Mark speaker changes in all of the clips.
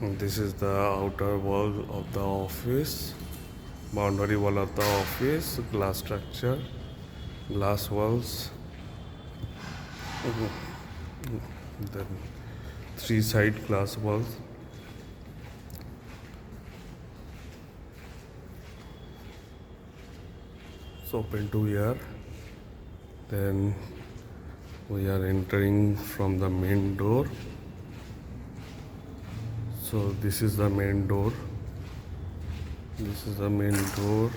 Speaker 1: And this is the outer wall of the office, boundary wall of the office, glass structure, glass walls, then three side glass walls. It's open to here. Then we are entering from the main door. So this is the main door. This is the main door.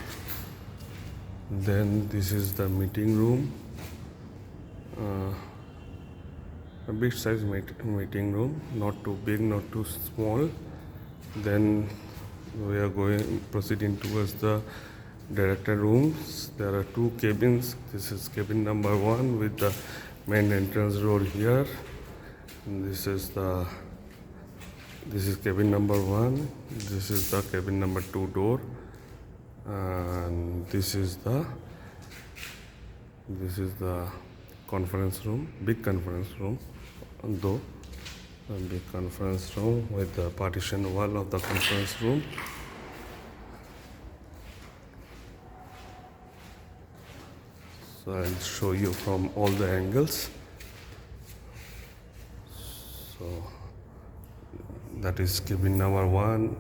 Speaker 1: Then this is the meeting room. A big size meeting room, not too big, not too small. Then we are proceeding towards the director rooms. There are two cabins. This is cabin number 1 with the main entrance door here. And this is cabin number 1. This is the cabin number 2 door, and this is the conference room, big conference room, though a big conference room with the partition wall of the conference room. So I'll show you from all the angles. So that is cabin number 1,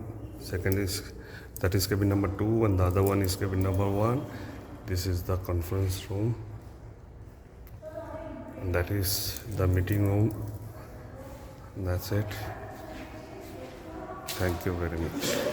Speaker 1: that is cabin number 2, and the other one is cabin number 1. This is the conference room, and that is the meeting room. And that's it. Thank you very much.